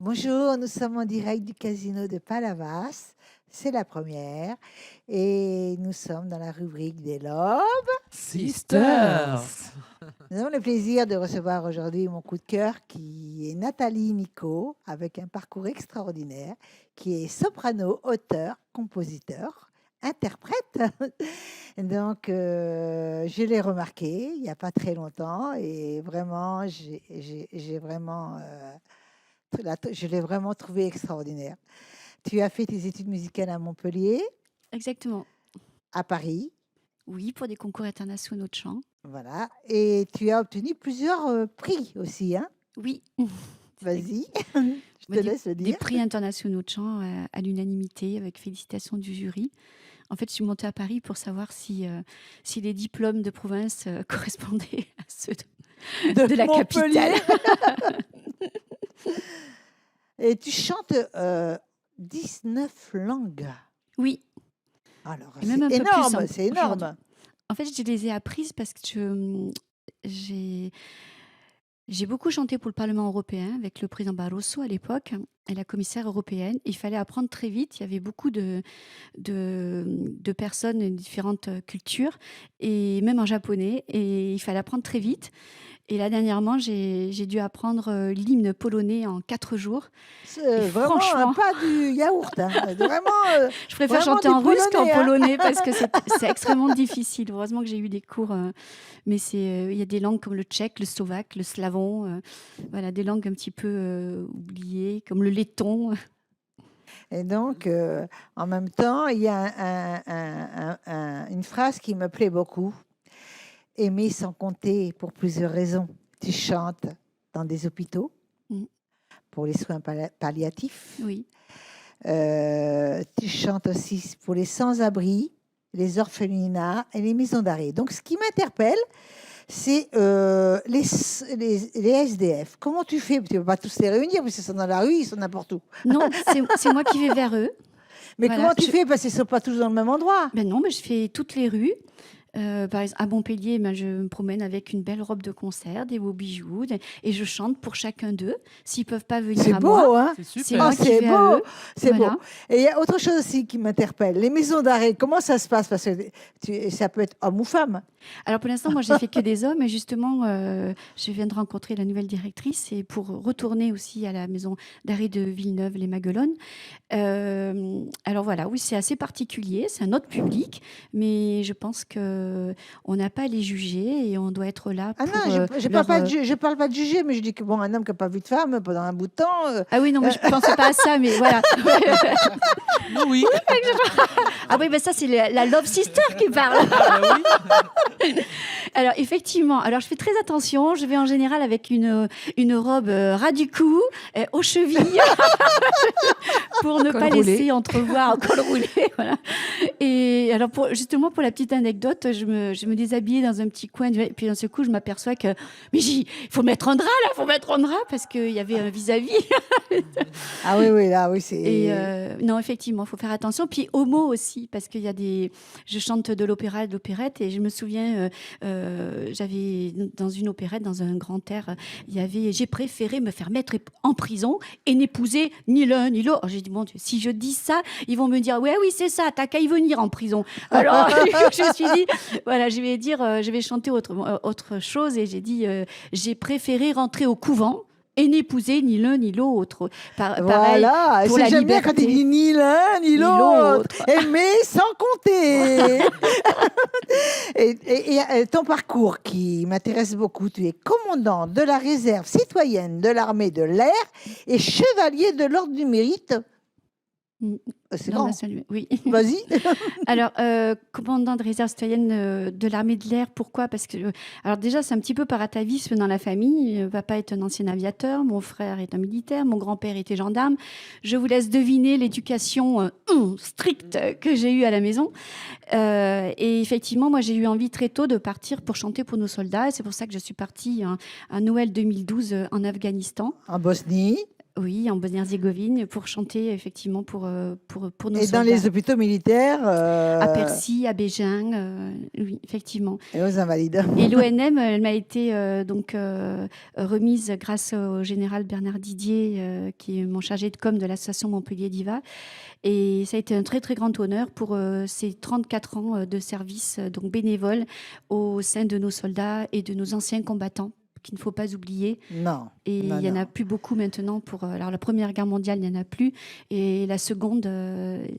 Bonjour, nous sommes en direct du casino de Palavas. C'est la première. Et nous sommes dans la rubrique des lobes. Sisters. Nous avons le plaisir de recevoir aujourd'hui mon coup de cœur qui est Nathalie Nico, avec un parcours extraordinaire, qui est soprano, auteur, compositeur, interprète. Donc, je l'ai remarqué il n'y a pas très longtemps et vraiment, j'ai vraiment... je l'ai vraiment trouvé extraordinaire. Tu as fait tes études musicales à Montpellier, Exactement. à Paris, Oui, pour des concours internationaux de chant. voilà, et tu as obtenu plusieurs prix aussi, hein? Oui. Vas-y, je te laisse le Des dire. prix internationaux de chant à l'unanimité, avec félicitations du jury. En fait, je suis montée à Paris pour savoir si les diplômes de province correspondaient à ceux de la Montpellier. capitale. Et tu chantes 19 langues. Oui. Alors, Et même un c'est peu plus énorme, c'est énorme. aujourd'hui. En fait, je les ai apprises parce que j'ai beaucoup chanté pour le Parlement européen avec le président Barroso à l'époque et la commissaire européenne. Il fallait apprendre très vite. Il y avait beaucoup de personnes de différentes cultures, et même en japonais. Et il fallait apprendre très vite. Et là, dernièrement, j'ai dû apprendre l'hymne polonais en 4 jours. C'est vraiment franchement, pas du yaourt. Hein. Vraiment, je préfère vraiment chanter du en russe qu'en polonais, hein. polonais parce que c'est extrêmement difficile. Heureusement que j'ai eu des cours, mais il y a des langues comme le tchèque, le slovaque, le slavon, voilà, des langues un petit peu oubliées, comme le letton. Et donc, en même temps, il y a une phrase qui me plaît beaucoup. Aimer sans compter pour plusieurs raisons. Tu chantes dans des hôpitaux Mm. pour les soins palliatifs. Oui. Tu chantes aussi pour les sans-abri, les orphelinats et les maisons d'arrêt. Donc, ce qui m'interpelle, c'est les SDF. Comment tu fais? Tu ne peux pas tous les réunir, parce qu'ils sont dans la rue, ils sont n'importe où. Non, c'est moi qui vais vers eux. Mais Voilà, comment tu fais? Parce qu'ils ne sont pas tous dans le même endroit. Ben non, mais je fais toutes les rues. Par exemple, à Montpellier, je me promène avec une belle robe de concert, des beaux bijoux, et je chante pour chacun d'eux. S'ils ne peuvent pas venir C'est à beau, moi, hein? c'est super. moi Oh, qui c'est vais à beau, eux. c'est Voilà. beau. Et il y a autre chose aussi qui m'interpelle. Les maisons d'arrêt, comment ça se passe? Parce que ça peut être homme ou femme. Alors pour l'instant, moi, j'ai fait que des hommes, et justement, je viens de rencontrer la nouvelle directrice, et pour retourner aussi à la maison d'arrêt de Villeneuve-les-Maguelones. Alors voilà, oui, c'est assez particulier, c'est un autre public, mais je pense que on n'a pas à les juger et on doit être là Ah pour non, je leur, parle pas de juger, mais je dis que bon, un homme qui n'a pas vu de femme pendant un bout de temps. Ah oui, non, mais je pensais pas à ça, mais voilà. Nous, oui. Ah oui, ben ça, c'est la Love Sister qui parle. Ah, bah oui. Alors, effectivement, alors je fais très attention. Je vais en général avec une robe ras du cou, aux chevilles, pour ne Col pas roulé. laisser entrevoir au col roulé. Voilà. Et alors, justement, pour la petite anecdote, je me déshabillais dans un petit coin, et puis d'un seul coup, je m'aperçois que, mais il faut mettre un drap là, il faut mettre un drap, parce qu'il y avait un vis-à-vis. Ah oui, oui, là, oui, c'est. Et non, effectivement, il faut faire attention. Puis aux mots aussi, parce qu'il y a je chante de l'opéra et de l'opérette, et je me souviens, j'avais dans une opérette, dans un grand air, il y avait j'ai préféré me faire mettre en prison et n'épouser ni l'un ni l'autre. J'ai dit bon Dieu, si je dis ça, ils vont me dire ouais, oui, c'est ça, t'as qu'à y venir en prison. Alors je me suis dit voilà, je vais chanter autre chose, et j'ai dit j'ai préféré rentrer au couvent et n'épouser ni l'un ni l'autre. Pareil Voilà, pour c'est la j'aime bien quand il liberté. dit ni l'un ni l'autre. Aimer sans compter. Et ton parcours qui m'intéresse beaucoup, tu es commandant de la réserve citoyenne de l'armée de l'air et chevalier de l'ordre du mérite. C'est Non, grand. oui. Vas-y. Alors, commandant de réserve citoyenne de l'armée de l'air, pourquoi? Parce que, alors déjà, c'est un petit peu par atavisme dans la famille. Papa est un ancien aviateur, mon frère est un militaire, mon grand-père était gendarme. Je vous laisse deviner l'éducation stricte que j'ai eue à la maison. Et effectivement, moi, j'ai eu envie très tôt de partir pour chanter pour nos soldats. Et c'est pour ça que je suis partie à Noël 2012 en Afghanistan. En Bosnie. Oui, en Bosnie-Herzégovine, pour chanter effectivement pour nos Et dans soldats. les hôpitaux militaires À Percy, à Bégin, oui, effectivement. et aux Invalides. Et l'ONM, elle m'a été remise grâce au général Bernard Didier, qui est mon chargé de com de l'association Montpellier Diva. Et ça a été un très, très grand honneur pour ces 34 ans de service donc bénévole au sein de nos soldats et de nos anciens combattants, qu'il ne faut pas oublier. Non. Et non, il n'y en non. a plus beaucoup maintenant. Alors, la Première Guerre mondiale, il n'y en a plus. Et la Seconde,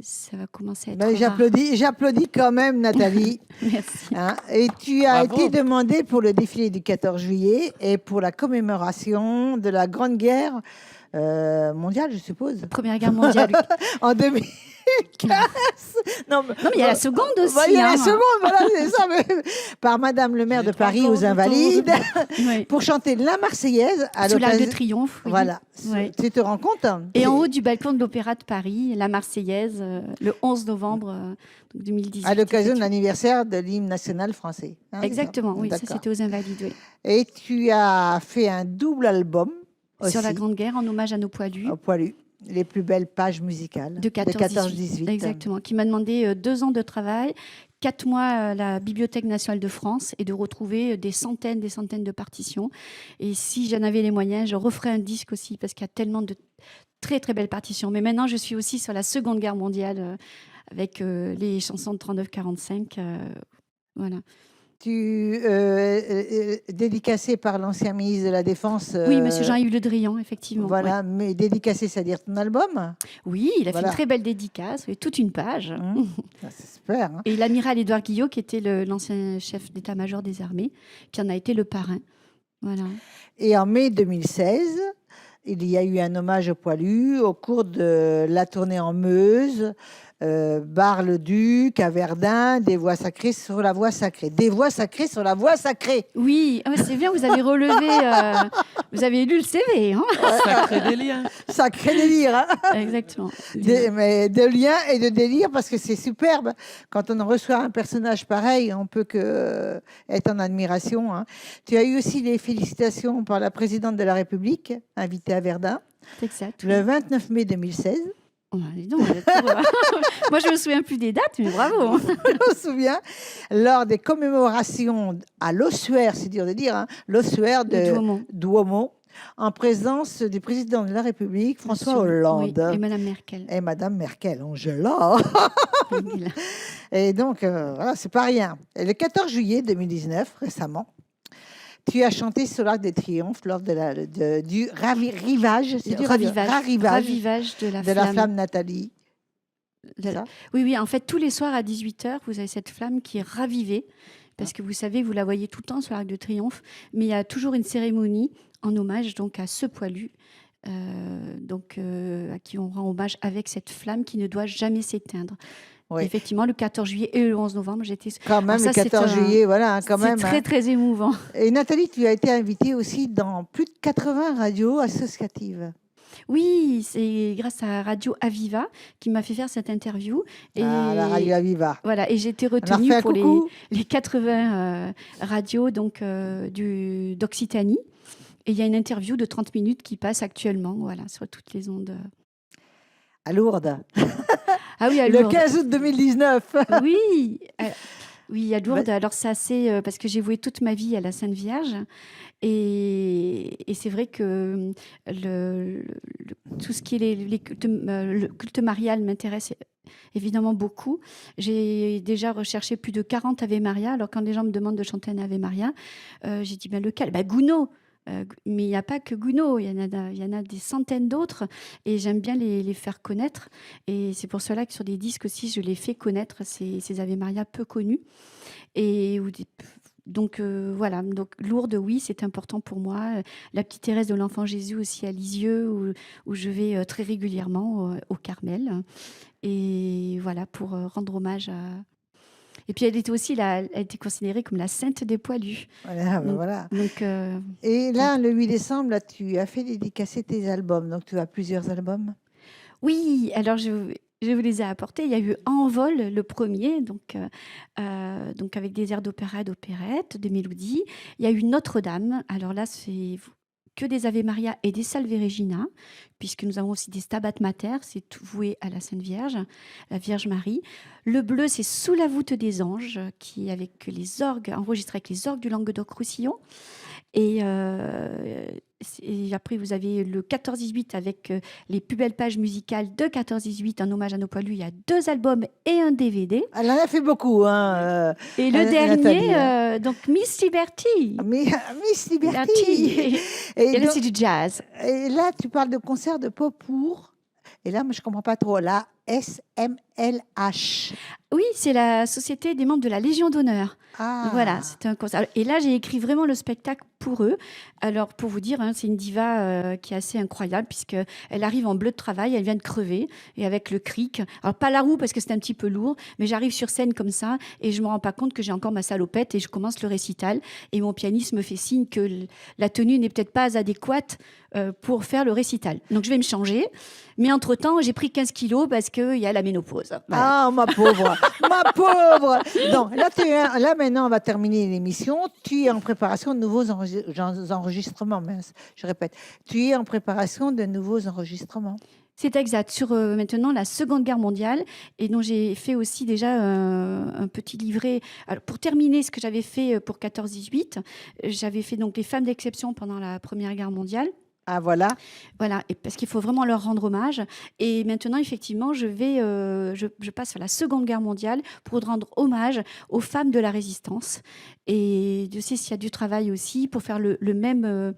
ça va commencer à être Ben, rare. j'applaudis quand même, Nathalie. Merci. Hein. Et tu as Bravo. été demandée pour le défilé du 14 juillet et pour la commémoration de la Grande Guerre mondiale, je suppose, Première Guerre mondiale. en 2015. Non, Non, mais il y a la Seconde aussi. il y a la hein. seconde, voilà, c'est ça. Mais par Madame le maire J'ai de Paris 30 ans aux de Invalides Oui. pour chanter la Marseillaise à Sous l'Arc de l'occasion. Triomphe. Oui. Voilà. Ouais. Tu te rends compte Et en C'est- haut du balcon de l'Opéra de Paris, la Marseillaise, le 11 novembre 2018. à l'occasion de C'était- l'anniversaire de l'hymne national français. Hein, c'est ça Exactement, oui, ça D'accord. c'était aux Invalides. Oui. Et tu as fait un double album Sur la aussi, Grande Guerre, en hommage à nos poilus. au Poilu, les plus belles pages musicales De 14-18. 14-18. Exactement, qui m'a demandé 2 ans de travail, 4 mois à la Bibliothèque nationale de France et de retrouver des centaines de partitions. Et si j'en avais les moyens, je referais un disque aussi parce qu'il y a tellement de très très belles partitions. Mais maintenant, je suis aussi sur la Seconde Guerre mondiale avec les chansons de 39-45. Voilà. Tu dédicacé par l'ancien ministre de la Défense. Oui, monsieur Jean-Yves Le Drian, effectivement. Voilà, mais dédicacé, c'est-à-dire ton album. Oui, il a fait Voilà. une très belle dédicace, oui, toute une page. Ah, c'est super. Hein. Et l'amiral Édouard Guillot, qui était l'ancien chef d'état-major des armées, qui en a été le parrain. Voilà. Et en mai 2016, il y a eu un hommage au Poilu au cours de la tournée en Meuse, Bar-le-Duc, à Verdun, des voix sacrées sur la voie sacrée. Des voix sacrées sur la voie sacrée. Oui, ah ouais, c'est bien, vous avez relevé, vous avez lu le CV. Hein. Ça crée des liens. Sacré délire. Hein. Exactement. Mais de liens et de délire, parce que c'est superbe. Quand on reçoit un personnage pareil, on peut que être en admiration. Hein. Tu as eu aussi les félicitations par la présidente de la République, invitée à Verdun, C'est exact. le 29 mai 2016. Oh, bah, dis donc, moi, je me souviens plus des dates, mais bravo. Je me souviens, lors des commémorations à l'ossuaire, c'est dur de dire, hein, l'ossuaire de Douaumont. Douaumont, en présence du président de la République, François Monsieur- Hollande. oui, et Madame Merkel. Et Madame Merkel, Angela. Voilà. Et donc, voilà, c'est pas rien. Et le 14 juillet 2019, récemment, tu as chanté sur l'Arc de Triomphe lors de du rivage, c'est du Ravivage de la de la flamme. flamme Nathalie. De- Ça. Oui, oui, en fait, tous les soirs à 18h, vous avez cette flamme qui est ravivée, parce que vous savez, vous la voyez tout le temps sur l'Arc de Triomphe, mais il y a toujours une cérémonie en hommage donc à ce poilu, à qui on rend hommage avec cette flamme qui ne doit jamais s'éteindre. Oui. Effectivement, le 14 juillet et le 11 novembre, j'étais... Quand même, Alors ça, le 14 c'est un- juillet, voilà, hein, quand C'est même. très, Hein. très émouvant. Et Nathalie, tu as été invitée aussi dans plus de 80 radios associatives. Oui, c'est grâce à Radio Aviva qui m'a fait faire cette interview. Et Ah, la radio Aviva. voilà, et j'ai été On leur retenue fait un pour coucou. les 80 radios d'Occitanie. Et il y a une interview de 30 minutes qui passe actuellement, voilà, sur toutes les ondes. À Lourdes, Ah oui, à le Lourdes. 15 août 2019. Oui, oui, à Lourdes. Alors c'est assez parce que j'ai voué toute ma vie à la Sainte Vierge, et c'est vrai que tout ce qui est le culte marial m'intéresse évidemment beaucoup. J'ai déjà recherché plus de 40 Ave Maria. Alors quand les gens me demandent de chanter un Ave Maria, j'ai dit ben lequel? Ben Gounod. Mais il n'y a pas que Gounod, il y en a des centaines d'autres, et j'aime bien les faire connaître. Et c'est pour cela que sur des disques aussi, je les fais connaître, ces Ave Maria peu connus. Donc voilà, donc Lourdes, oui, c'est important pour moi. La petite Thérèse de l'Enfant Jésus aussi à Lisieux, où je vais très régulièrement au Carmel. Et voilà, pour rendre hommage à... Et puis elle était aussi elle était considérée comme la sainte des poilus. Voilà, ben Donc, voilà. donc, Et là, le 8 décembre, là, tu as fait dédicacer tes albums. Donc, tu as plusieurs albums. oui, alors je vous les ai apportés. Il y a eu Envol, le premier, donc avec des airs d'opéra et d'opérette, des mélodies. Il y a eu Notre-Dame. Alors là, c'est que des Ave Maria et des Salve Regina, puisque nous avons aussi des Stabat Mater, c'est tout voué à la Sainte Vierge, la Vierge Marie. Le bleu, c'est Sous la voûte des anges, qui est avec les orgues, enregistré avec les orgues du Languedoc-Roussillon. Et après, vous avez le 14-18 avec les plus belles pages musicales de 14-18, un hommage à nos poilus. Il y a 2 albums et un DVD. Elle en a fait beaucoup. Hein, Et le Nathalie, dernier, hein. donc Miss Liberty. Miss Liberty. Liberty. Et là, donc- c'est du jazz. et là, tu parles de concert de pop pour. Et là, moi, je ne comprends pas trop. La SMLH. Oui, c'est la Société des membres de la Légion d'honneur. Ah. Voilà, c'est un concert. Et là, j'ai écrit vraiment le spectacle pour eux. Alors, pour vous dire, hein, c'est une diva qui est assez incroyable, puisqu'elle arrive en bleu de travail, elle vient de crever, et avec le cric. Alors, pas la roue, parce que c'est un petit peu lourd, mais j'arrive sur scène comme ça, et je me rends pas compte que j'ai encore ma salopette, et je commence le récital, et mon pianiste me fait signe que la tenue n'est peut-être pas adéquate pour faire le récital. Donc, je vais me changer. Mais entre-temps, j'ai pris 15 kilos parce qu'il y a la ménopause. Voilà. Ah, ma pauvre, ma pauvre. Donc, là, maintenant, on va terminer l'émission. Tu es en préparation de nouveaux enregistrements. Mince, je répète. Tu es en préparation de nouveaux enregistrements. C'est exact. Sur maintenant la Seconde Guerre mondiale, et dont j'ai fait aussi déjà un petit livret. Alors, pour terminer ce que j'avais fait pour 14-18, j'avais fait donc les femmes d'exception pendant la Première Guerre mondiale. Ah, voilà. Voilà, et parce qu'il faut vraiment leur rendre hommage. Et maintenant, effectivement, je passe à la Seconde Guerre mondiale pour rendre hommage aux femmes de la résistance. Et Dieu sait s'il y a du travail aussi pour faire le même,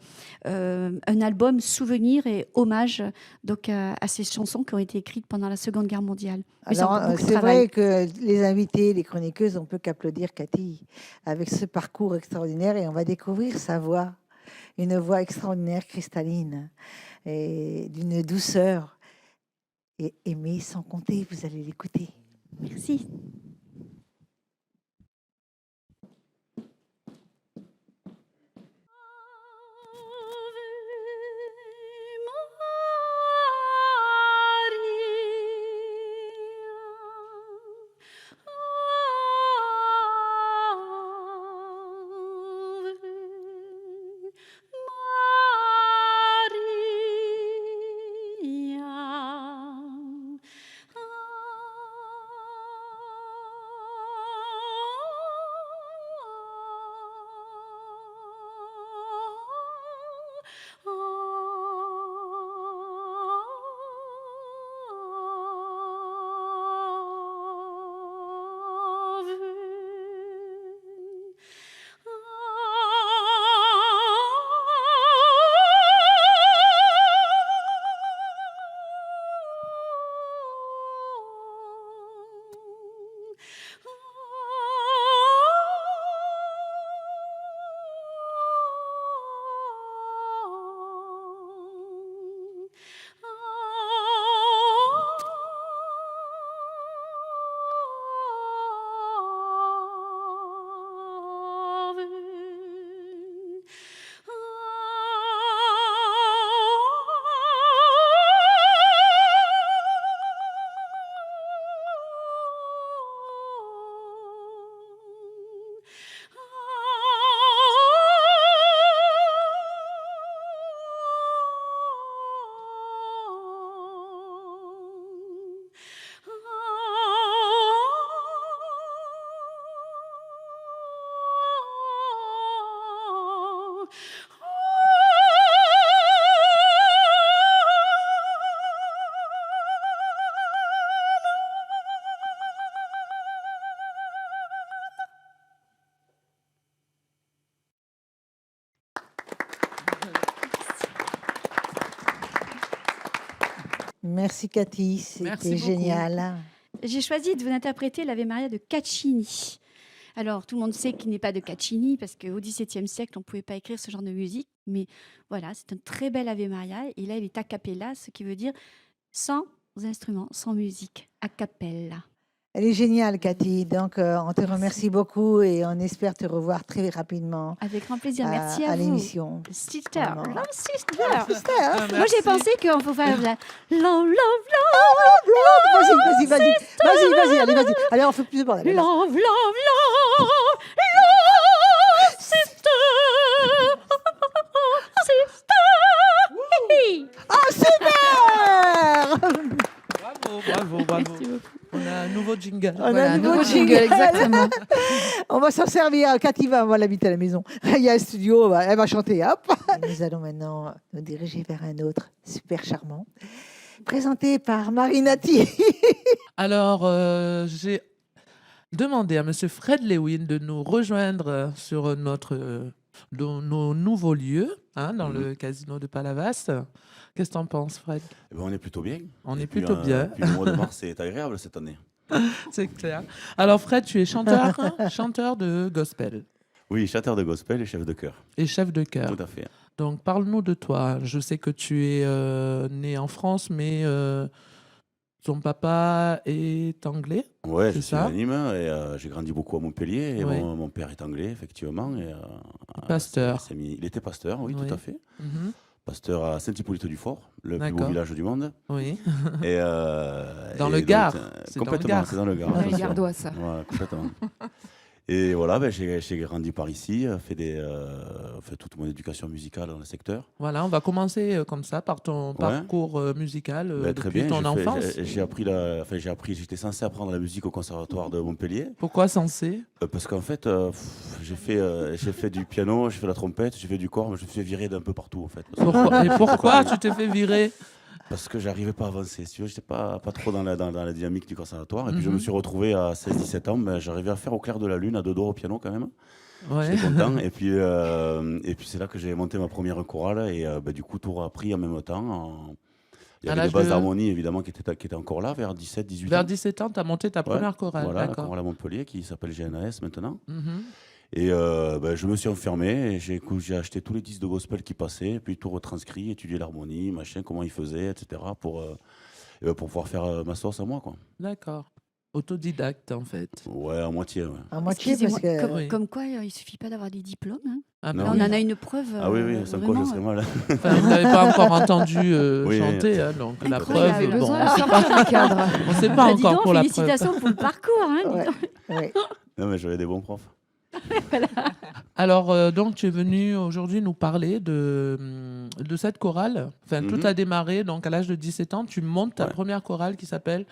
un album souvenir et hommage donc, à ces chansons qui ont été écrites pendant la Seconde Guerre mondiale. Mais Alors, encore beaucoup de c'est travail. vrai que les invités, les chroniqueuses, on peut qu'applaudir Cathy avec ce parcours extraordinaire, et on va découvrir sa voix. Une voix extraordinaire, cristalline, et d'une douceur. Et aimer sans compter, vous allez l'écouter. Merci. Merci Cathy, Merci c'était beaucoup. génial. J'ai choisi de vous interpréter l'Ave Maria de Caccini. Alors, tout le monde sait qu'il n'est pas de Caccini, parce qu'au XVIIe siècle, on ne pouvait pas écrire ce genre de musique. Mais voilà, c'est un très bel Ave Maria. Et là, il est a cappella, ce qui veut dire sans instruments, sans musique, a cappella. Elle est géniale Cathy, donc on te remercie beaucoup et on espère te revoir très rapidement Avec grand plaisir. Merci à à vous. l'émission. Sister, Vraiment. love sister. Ah, Moi, j'ai merci. pensé qu'on faut faire la love, love, Vas-y, allez, vas-y. Allez, on fait plus de bordel. love, love, love, love, sister, sister. jingle. On a Voilà, un nouveau nouveau jingle. jingle, exactement. On va s'en servir quand il va, on va l'habiter à la maison. Il y a un studio, elle va chanter, hop. Nous allons maintenant nous diriger vers un autre super charmant, présenté par Marinati. Alors, j'ai demandé à Monsieur Fred Lewin de nous rejoindre sur nos nouveaux lieux, hein, dans le casino de Palavas. Qu'est-ce que t'en penses, Fred? Eh ben, on est plutôt bien. On Et est puis, plutôt bien. Puis le mois de mars est agréable cette année. C'est clair. Alors, Fred, tu es chanteur, chanteur de gospel Oui, chanteur de gospel et chef de chœur. et chef de chœur. Tout à fait. Donc, parle-nous de toi. Je sais que tu es né en France, mais ton papa est anglais. Ouais, C'est je suis ça. à Nîmes et j'ai grandi beaucoup à Montpellier. Et Ouais. mon père est anglais, effectivement. Et, Pasteur. il était pasteur, oui, Oui. tout à fait. Mhm. Pasteur à Saint-Hippolyte-du-Fort, le plus beau D'accord. village du monde. Oui. Et, Dans et le donc, Gard. C'est dans le complètement, Gard. c'est dans le Gard. Dans les attention. Gardois, ça. Voilà, complètement. Et voilà, ben, j'ai grandi par ici, fait toute mon éducation musicale dans le secteur. Voilà, on va commencer comme ça, par ton parcours musical Ben, très depuis bien. ton enfance. J'étais censé apprendre la musique au conservatoire de Montpellier. Pourquoi censé? Parce qu'en fait, j'ai fait du piano, j'ai fait la trompette, j'ai fait du corps, mais je me suis fait virer d'un peu partout en fait. Et pourquoi tu t'es fait virer? Parce que j'arrivais pas à avancer. Si tu veux, j'étais pas trop dans la dynamique du conservatoire. Et puis je Mhm. me suis retrouvé à 16-17 ans, ben, j'arrivais à faire au clair de la lune à deux doigts au piano quand même. Ouais. J'étais content. Et puis c'est là que j'ai monté ma première chorale et ben, du coup tout a appris en même temps. Il y À avait l'âge des bases de- d'harmonie évidemment qui étaient encore là vers 17-18 Vers ans. 17 ans, tu as monté ta Ouais. première chorale. Voilà, la D'accord. chorale à Montpellier qui s'appelle GNAS maintenant. Mhm. Et ben, je me suis enfermé et j'ai acheté tous les disques de gospel qui passaient, puis tout retranscrit, étudié l'harmonie, machin, comment ils faisaient, etc. pour pouvoir faire ma sauce à moi, quoi. D'accord. Autodidacte, en fait. Ouais, à moitié, ouais. À moitié, parce Excusez-moi, que... comme, Oui. comme quoi, il suffit pas d'avoir des diplômes. Hein. Ah, Non, Là, oui. on en a une preuve. Ah oui, sans quoi je vraiment, serais mal. Enfin, vous n'avez pas encore entendu Oui. chanter, hein, donc la Incroyable. preuve, bon, Besoin de sortir du cadre. on ne sait pas Bah, dis encore donc, pour la preuve. félicitations pour le parcours. Hein, dis Ouais, donc. ouais. Non, mais j'avais des bons profs. Alors, donc, tu es venu aujourd'hui nous parler de cette chorale. Enfin, tout Mhm. a démarré, donc à l'âge de 17 ans, tu montes ta Ouais. première chorale qui s'appelle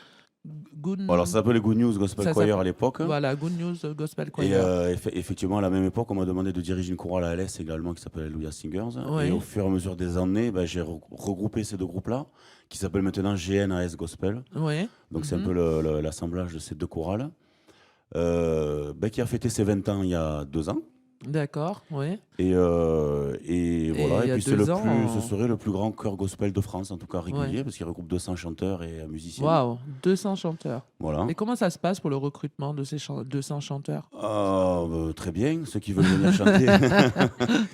Good, Bon, alors, ça s'appelait Good News Gospel Ça Choir s'appelle- à l'époque. voilà, Good News Gospel Et Choir. effectivement, à la même époque, on m'a demandé de diriger une chorale à Alès également qui s'appelle Hallelujah Singers. Oui. Et au fur et à mesure des années, ben, j'ai regroupé ces deux groupes-là, qui s'appellent maintenant GNAS Gospel. Oui. Donc c'est un Mhm. peu l'assemblage de ces deux chorales. Ben, qui a fêté ses 20 ans il y a 2 ans. D'accord, oui. Et il voilà. y Et a puis c'est 2 ans, ce serait le plus grand chœur gospel de France, en tout cas régulier, Ouais. parce qu'il regroupe 200 chanteurs et musiciens. Waouh, 200 chanteurs. Voilà. Et comment ça se passe pour le recrutement de ces 200 chanteurs? Ah, très bien. Ceux qui veulent venir chanter,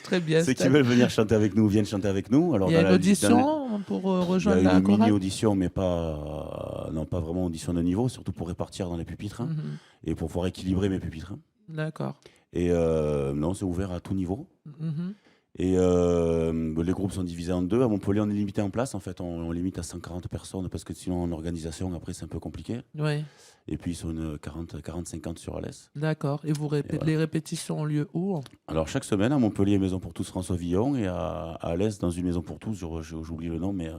Très bien. ceux qui veulent venir chanter avec nous viennent chanter avec nous. Alors Il y a dans une la- audition pour Il y rejoindre a la une chorale? mini audition, mais non, pas vraiment audition de niveau, surtout pour répartir dans les pupitres hein, Mhm. et pour pouvoir équilibrer mes pupitres. Hein. D'accord. Et non, c'est ouvert à tout niveau. Mhm. Et les groupes sont divisés en deux. À Montpellier, on est limité en place. En fait, on limite à 140 personnes parce que sinon, en organisation, après, c'est un peu compliqué. Oui, Et puis, ils sont une 40-50 sur Alès. d'accord. Et voilà. les répétitions ont lieu où? Alors, chaque semaine, à Montpellier, Maison pour tous, François Villon. Et à Alès, dans une Maison pour tous, j'oublie le nom, mais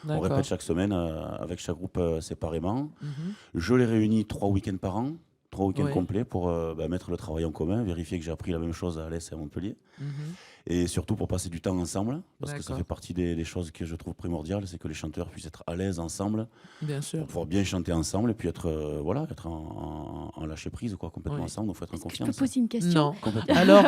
on D'accord. répète chaque semaine avec chaque groupe séparément. Mhm. Je les réunis 3 week-ends par an. 3 week-ends Ouais. complets pour mettre le travail en commun, vérifier que j'ai appris la même chose à Alès et à Montpellier. Mhm. Et surtout pour passer du temps ensemble, parce que ça D'accord. fait partie des choses que je trouve primordiales, c'est que les chanteurs puissent être à l'aise ensemble, Bien sûr. pour pouvoir bien chanter ensemble et puis être en lâcher prise, quoi, complètement Oui. ensemble, il faut être en Est-ce que je peux confiance. poser une question? Non. Complètement. Alors,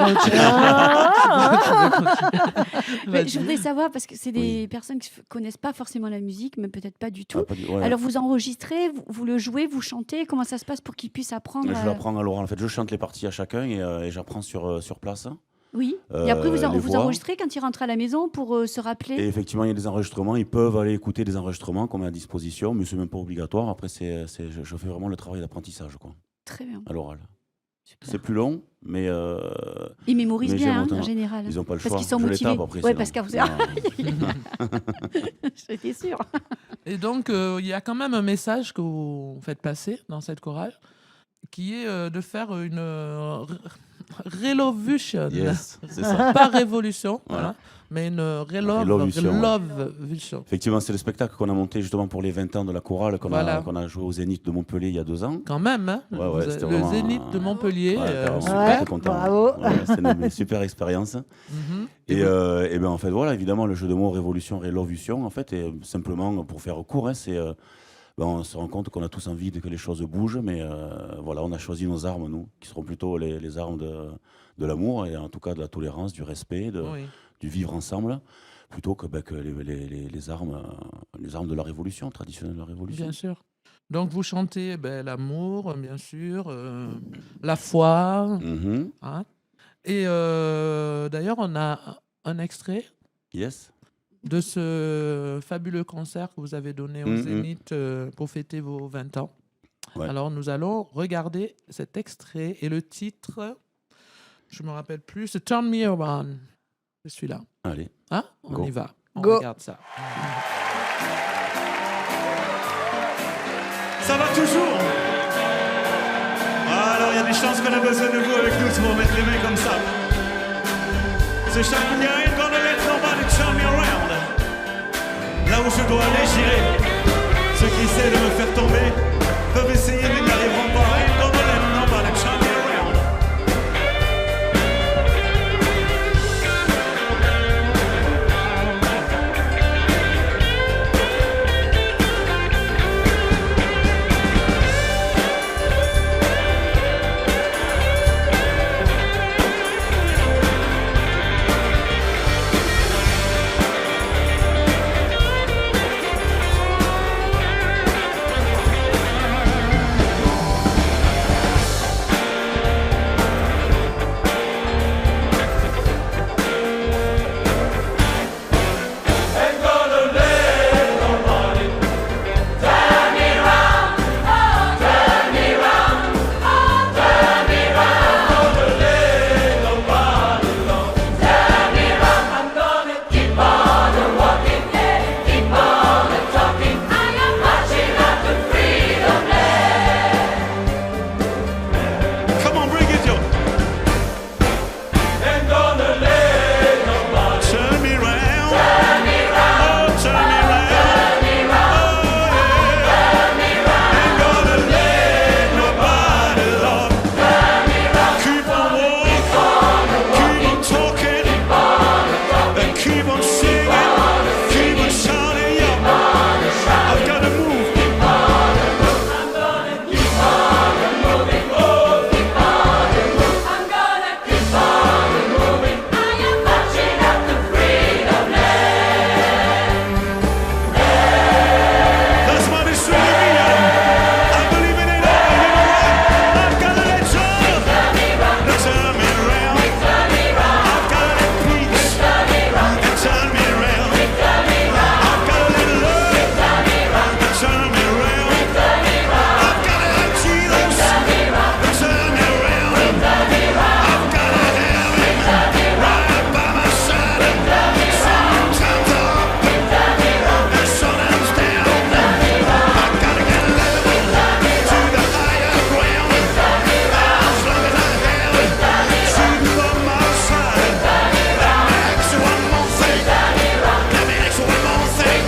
Mais Vas-y. je voudrais savoir, parce que c'est des Oui. personnes qui ne connaissent pas forcément la musique, mais peut-être pas du tout. Ah, pas du- ouais. Alors vous enregistrez, vous le jouez, vous chantez, comment ça se passe pour qu'ils puissent apprendre Je l'apprends à l'oral. En fait, je chante les parties à chacun et j'apprends sur place. Oui. Et après vous les voix. enregistrez quand ils rentrent à la maison pour se rappeler. Et effectivement, il y a des enregistrements. Ils peuvent aller écouter des enregistrements qu'on met à disposition, mais c'est même pas obligatoire. Après, je fais vraiment le travail d'apprentissage, quoi, Très bien. à l'oral. Super. C'est plus long, mais Ils mémorisent mais bien j'aime hein, autant. en général. ils n'ont pas le Parce choix. qu'ils sont Je les motivés. tape après, Ouais, sinon. parce que vous. Non. J'étais sûre. et donc, il y a quand même un message que vous faites passer dans cette chorale, qui est de faire Relovution. Yes, c'est ça. Pas révolution, Voilà. hein, mais une Relovution, ouais. Relovution. Effectivement, c'est le spectacle qu'on a monté justement pour les 20 ans de la chorale Voilà. qu'on a joué au Zénith de Montpellier il y a 2 ans. Quand même, hein. Ouais, ouais, c'était Le vraiment Zénith de Montpellier, Ouais, carrément. super. Ouais. Très content. bravo. Ouais, c'est une super expérience. Mhm. Et ben en fait voilà, évidemment le jeu de mots révolution, relovution en fait, et simplement pour faire court, hein, c'est on se rend compte qu'on a tous envie que les choses bougent, mais voilà, on a choisi nos armes nous, qui seront plutôt les armes de l'amour et en tout cas de la tolérance, du respect, Oui. du vivre ensemble, plutôt que les armes de la révolution traditionnelle de la révolution. Bien sûr. Donc vous chantez l'amour, bien sûr, la foi, Mhm. hein. Et d'ailleurs, on a un extrait Yes. de ce fabuleux concert que vous avez donné au Mhm. Zénith pour fêter vos 20 ans. Ouais. Alors, nous allons regarder cet extrait et le titre, je ne me rappelle plus, c'est Turn Me Around. Je suis là. Allez. Hein? On Go. y va. On Go. regarde ça. Ça va toujours? Alors il y a des chances qu'on a besoin de vous avec nous pour mettre les mains comme ça. C'est chaque I ain't gonna let nobody turn me around. Là où je dois aller, j'irai. Ceux qui essaient de me faire tomber peuvent essayer mais n'y arriveront pas. I ain't gonna let nobody turn me around. Come on, bring it, yo. Turn me round. Oh, turn me round. Oh, yeah. Ain't gonna let nobody love. Keep on walking. Keep on talking. And keep on singing. Keep on shouting, yo. I've got to move. That's what it's doing to me, yo. I believe in it all. You know what? I've got to let you turn me around. I've got to let peace and turn me around. I've got to let love and turn me around. I've got to let Jesus and turn me around. I've got to have him right by my side. Sometimes up and sometimes down. I gotta get level to the higher ground. As long as I have it, to on my side. Let me ask you one more thing. Let me ask you one more thing.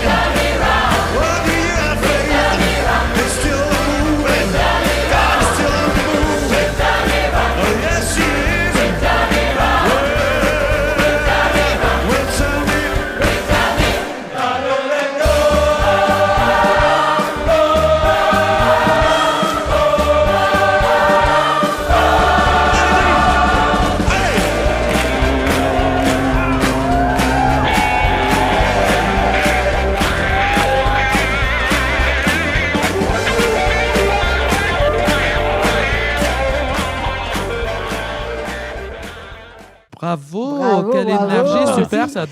Well, do you have faith? It's still moving. God is still moving. Oh, yes, He is. Well, tell me. Bravo, Bravo, quelle bravo. énergie, super. Ça,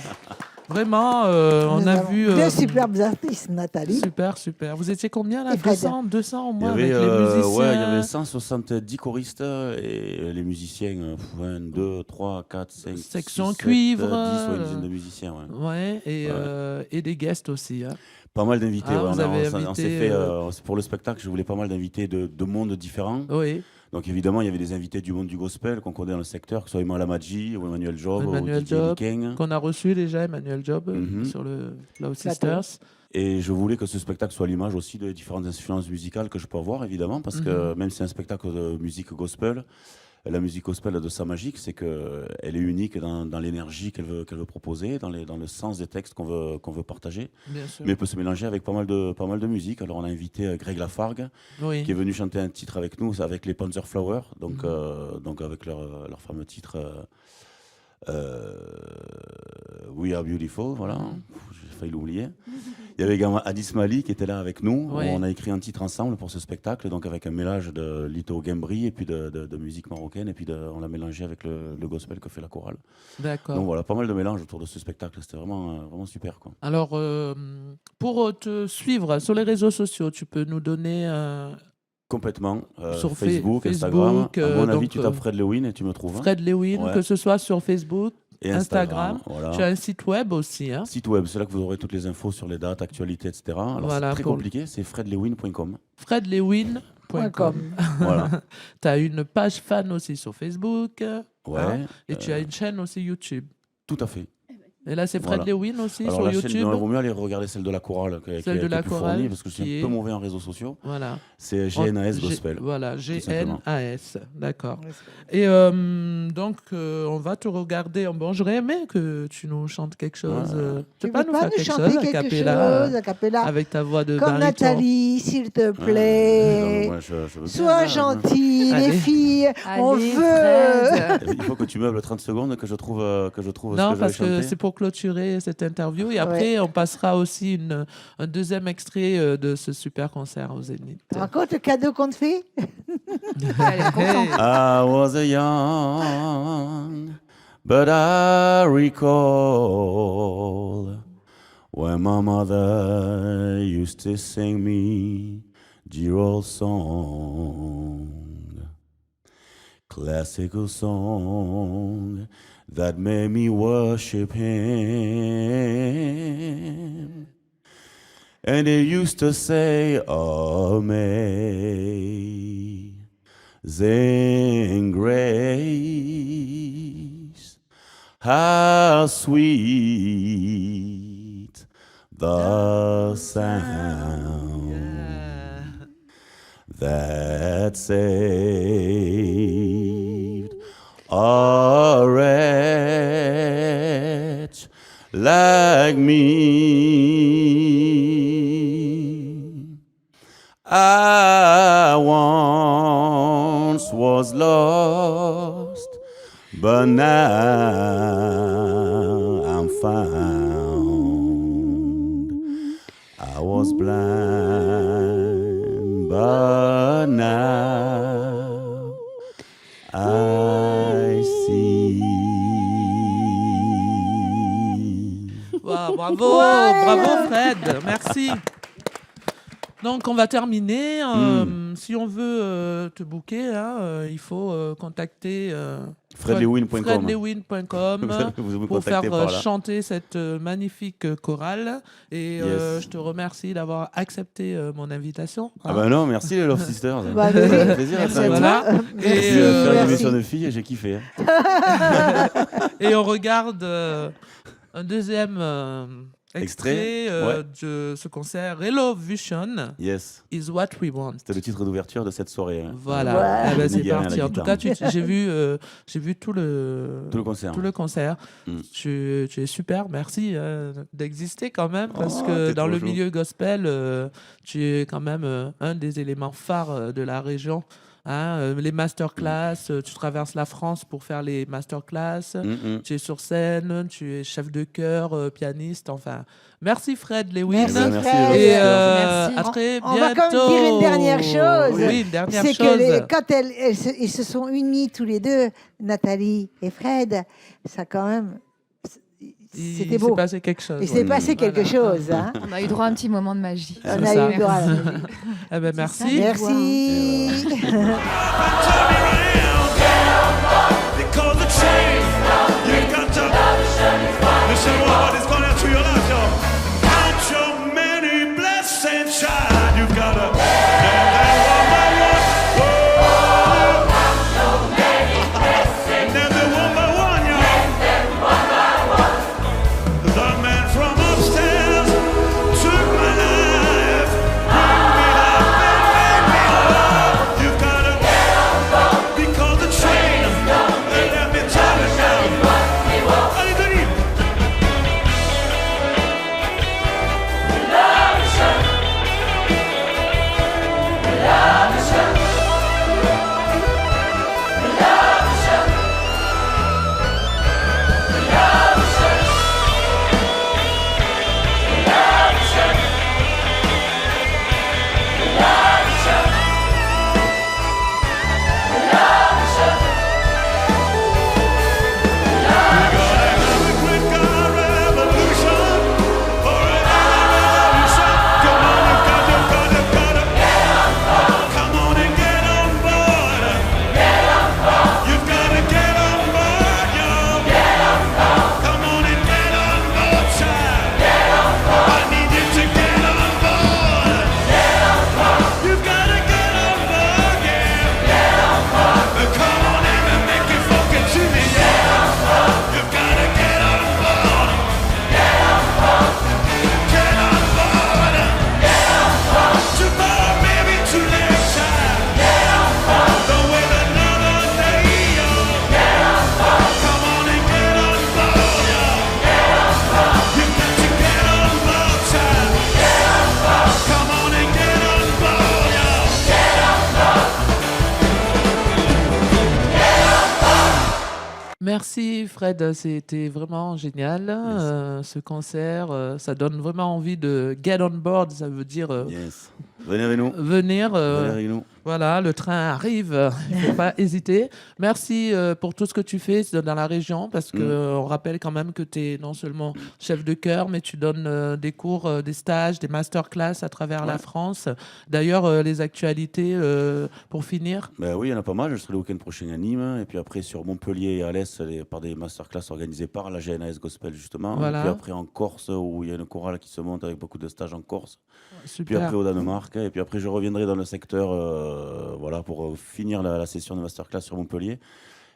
vraiment, on Nous a avons vu. deux superbes artistes, Nathalie. Super, super. Vous étiez combien là? Et Fred. 200 au Il y moins avait, avec les musiciens. ouais, il y avait 170 choristes et les musiciens, 1, 2, 3, 4, 5, Section 6, 7, cuivre, 10, ouais, une dizaine de musiciens. Ouais. Ouais, et des guests aussi. Hein. Pas mal d'invités. Ah, Ouais. vous avez On s'est invité, fait, pour le spectacle, je voulais pas mal d'invités de mondes différents. Oui. Donc évidemment, il y avait des invités du monde du gospel qu'on connaît dans le secteur, que ce soit Emmanuel Amadji ou Emmanuel Job Emmanuel ou Didier Job, King. qu'on a reçu déjà, Emmanuel Job, Mhm. sur le Love Plateau. Sisters. Et je voulais que ce spectacle soit l'image aussi des différentes influences musicales que je peux avoir, évidemment, parce que même si c'est un spectacle de musique gospel, la musique gospel a de sa magique, c'est qu'elle est unique dans l'énergie qu'elle veut proposer, dans le sens des textes qu'on veut partager. Bien sûr. Mais elle peut se mélanger avec pas mal de musique. Alors on a invité Greg Lafargue, Oui. qui est venu chanter un titre avec nous, c'est avec les Panzerflower, donc avec leur fameux titre We Are Beautiful, voilà, j'ai failli l'oublier. Il y avait également Addis Mali qui était là avec nous. Oui. On a écrit un titre ensemble pour ce spectacle, donc avec un mélange de Lito Gembri et puis de musique marocaine, et puis on l'a mélangé avec le gospel que fait la chorale. D'accord. Donc voilà, pas mal de mélange autour de ce spectacle, c'était vraiment super, quoi. Alors, pour te suivre sur les réseaux sociaux, tu peux nous donner Complètement. sur Facebook, Instagram. Facebook, À mon avis, donc, tu tapes Fred Lewin et tu me trouves. Fred Lewin, Ouais. que ce soit sur Facebook, Et Instagram. Voilà. Tu as un site web aussi. Hein. Site web, c'est là que vous aurez toutes les infos sur les dates, actualités, etc. Alors Voilà, c'est très pour- compliqué, c'est fredlewin.com. fredlewin.com. Voilà. Tu as une page fan aussi sur Facebook. Ouais. hein, et tu as une chaîne aussi YouTube. Tout à fait. Et là, c'est Fred Voilà. Lewin aussi Alors sur la chaîne, YouTube. non, il vaut mieux aller regarder celle de la chorale qui Celle est de la plus chorale, fournie, parce que je qui suis est- un peu mauvais en réseaux sociaux. Voilà. C'est GNAS Gospel. Voilà, simplement. GNAS. D'accord. Et donc, on va te regarder. Bon, j'aurais aimé que tu nous chantes quelque chose. Ouais. Tu Tu peux veux nous pas faire nous quelque chanter chose a quelque cappella, chose a cappella avec ta voix de Comme baryton. Nathalie, s'il te Non, plaît. moi, je veux bien, Sois là. gentille, Allez. les filles. On Allez, veut. Fred. Il faut que tu meubles 30 secondes que je trouve Non, ce que je parce vais que chanter. c'est pour clôturer cette interview. Et après, on passera aussi un deuxième extrait de ce super concert au Zénith. Tu te rends compte le cadeau qu'on te fait? Elle est contente. I was a young, but I recall when my mother used to sing me dear old song, classical song that made me worship him. And they used to say, Amazing grace, how sweet the sound that saved a wretch like me. I once was lost, but now I'm found. I was blind, but now I see. Wow, bravo, bravo Fred, merci. Donc on va terminer. Si on veut te booker, il faut contacter Fredlewin.com. fredlewin.com Vous me pour faire contactez par là. chanter cette magnifique chorale. Et Yes. je te remercie d'avoir accepté mon invitation. Ah bah non, merci les Love Sisters. Bah, Ça oui. fait plaisir Merci d'être à avec Voilà. toi. Et, Merci de faire une merci. émission de filles et j'ai kiffé. Et on regarde un deuxième extrait Extrait, de ce concert Hello Vision Yes, is what we want. c'était le titre d'ouverture de cette soirée. hein. Voilà, Ouais. Eh ben, c'est Nigérian à la parti. En tout guitare. cas, j'ai vu tout le concert. tout le concert. Mm. Tu es super, merci d'exister quand même, parce Oh, que t'es dans trop le chou. milieu gospel, tu es quand même un des éléments phares de la région. Hein, les masterclass, tu traverses la France pour faire les masterclass. Tu es sur scène, tu es chef de chœur, pianiste, enfin. Merci Fred Lewin. Merci, Eh ben, merci, Fred. les Et Merci. à très On bientôt. va quand même dire une dernière chose. Oui, une dernière C'est chose. que quand ils se sont unis tous les deux, Nathalie et Fred, ça quand même, c'était Il s'est beau. passé quelque chose. Il s'est passé quelque Voilà. chose. Hein. On a eu droit à un petit moment de magie. C'est On a ça. eu droit à la magie. Eh ben, merci. Merci. Turn me around. Because the change you've got to listen what is going on through your life, y'all. Count your many blessings, child. You've got to Merci Fred, c'était vraiment génial ce concert. Ça donne vraiment envie de get on board, ça veut dire Yes. Venez avec nous. venir. Venez avec nous. Voilà, le train arrive, il ne faut pas hésiter. Merci pour tout ce que tu fais dans la région, parce qu'on rappelle quand même que tu es non seulement chef de chœur, mais tu donnes des cours, des stages, des masterclass à travers la France. D'ailleurs, les actualités, pour finir. Ben oui, il y en a pas mal. Je serai le week-end prochain à Nîmes. Et puis après, sur Montpellier et Alès, par des masterclass organisées par la GNAS Gospel, justement. Voilà. Et puis après, en Corse, où il y a une chorale qui se monte avec beaucoup de stages en Corse. Puis Super. après, au Danemark. Et puis après, je reviendrai dans le secteur voilà, pour finir la session de masterclass sur Montpellier.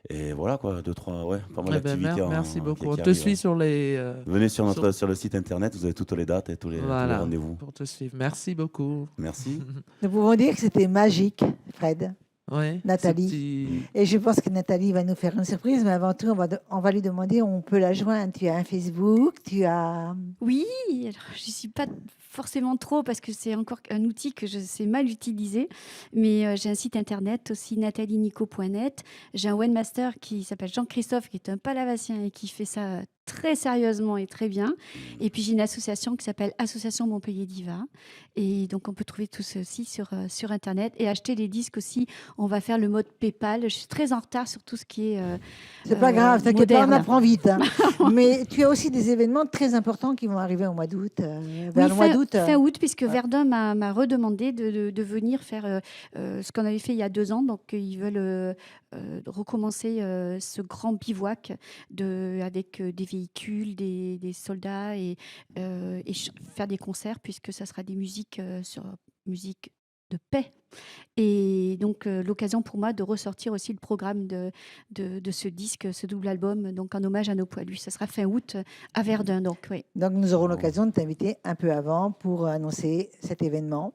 Et voilà, quoi, pas mal d'activités. Merci beaucoup. On qui te arrivent. suit sur les. Venez sur le site internet, vous avez toutes les dates et tous les rendez-vous. Pour te suivre. Merci beaucoup. Merci. Nous pouvons dire que c'était magique, Fred, Ouais, Nathalie. ce petit- Et je pense que Nathalie va nous faire une surprise, mais avant tout, on va lui demander, on peut la joindre. Tu as un Facebook, tu as... Oui, alors je n'y suis pas forcément trop parce que c'est encore un outil que je sais mal utiliser, mais j'ai un site internet aussi, natalienico.net. J'ai un webmaster qui s'appelle Jean-Christophe, qui est un palavacien et qui fait ça très sérieusement et très bien. Et puis j'ai une association qui s'appelle Association Montpellier Diva. Et donc on peut trouver tout ceci sur internet et acheter les disques aussi. On va faire le mode PayPal. Je suis très en retard sur tout ce qui est C'est pas grave, t'inquiète pas, on moderne. apprend vite. Hein. Mais tu as aussi des événements très importants qui vont arriver au mois d'août, vers le mois d'août. Fin août, puisque Verdun m'a redemandé de venir faire ce qu'on avait fait il y a 2 ans. Donc, ils veulent recommencer ce grand bivouac avec des véhicules, des soldats et faire des concerts, puisque ça sera des musiques sur musique de paix. Et donc, l'occasion pour moi de ressortir aussi le programme de ce disque, ce double album, donc en hommage à nos poilus. Ça sera fin août à Verdun. Donc, oui. Donc, nous aurons l'occasion de t'inviter un peu avant pour annoncer cet événement.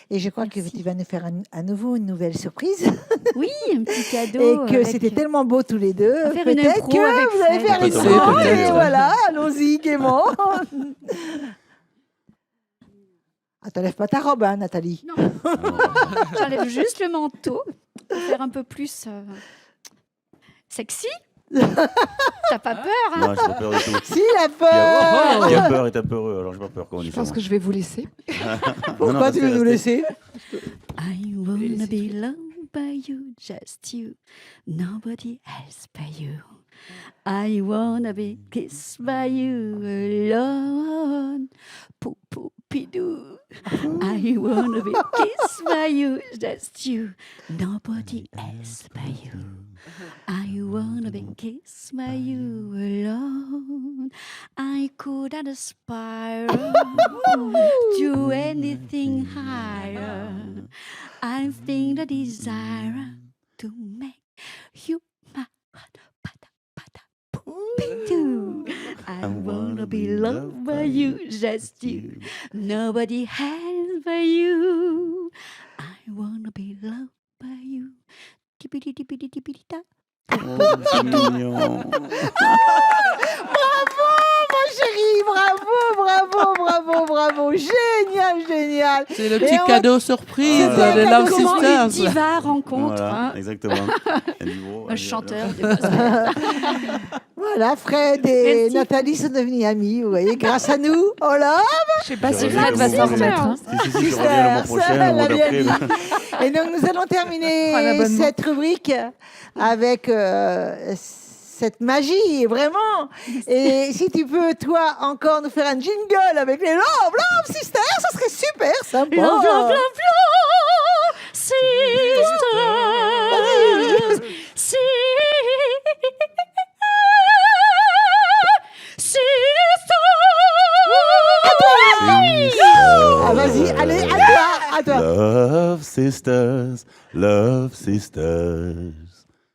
Et je crois que Merci. tu vas nous faire à nouveau une nouvelle surprise. Oui, un petit cadeau. Et que avec- c'était tellement beau tous les deux. On va faire une Peut-être impro que avec vous allez Fred. faire une Peut-être, impro. peut-être. Et voilà, allons-y gaiement. Ah, t'enlèves pas ta robe, hein, Nathalie. Non, j'enlève juste le manteau pour faire un peu plus sexy. T'as pas peur, hein? Non, j'ai pas peur du tout. Si, la peur. Qui a peur est un peu heureux, alors j'ai pas peur. Comment on dit Je pense ça, que je vais vous laisser. Pourquoi tu veux nous laisser? I wanna be loved by you, just you, nobody else but you. I wanna be kissed by you alone. Pou pou pidou. I wanna be kissed by you, just you, nobody else but you. I wanna be kissed by you alone. I couldn't aspire to anything higher. I think the desire to make you my I wanna be loved by you, just you. Nobody else but you. I wanna be loved by you. Tipidi-tipidi-tipidi-ta. Oh, c'est mignon. Bravo, mon chéri. Bravo. Génial. C'est le Et petit on- cadeau surprise Voilà. de Love Comment une Sisters. diva rencontre Voilà, hein, exactement. Un niveau, un allez, chanteur. Voilà, Fred et Merci. Nathalie sont devenus amis, vous voyez, grâce à nous. Oh là, Je sais pas Je si reviens Fred va le s'en mois remettre. hein. Si, je reviens le mois prochain, le mois la d'après. bien dit. Et donc, nous allons Un terminer abonnement. cette rubrique avec cette magie, vraiment. Et si tu peux, toi, encore nous faire un jingle avec les Love Sisters, ça serait super sympa. Love, love, love, love, sisters, Ah, vas-y, allez, à toi. Love sisters.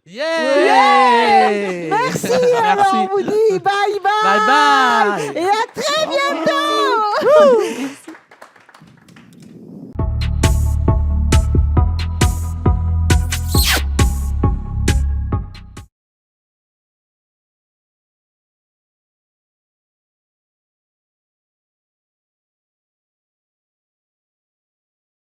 Yeah! Merci, alors on vous dit bye bye. Bye bye! Et à très bientôt.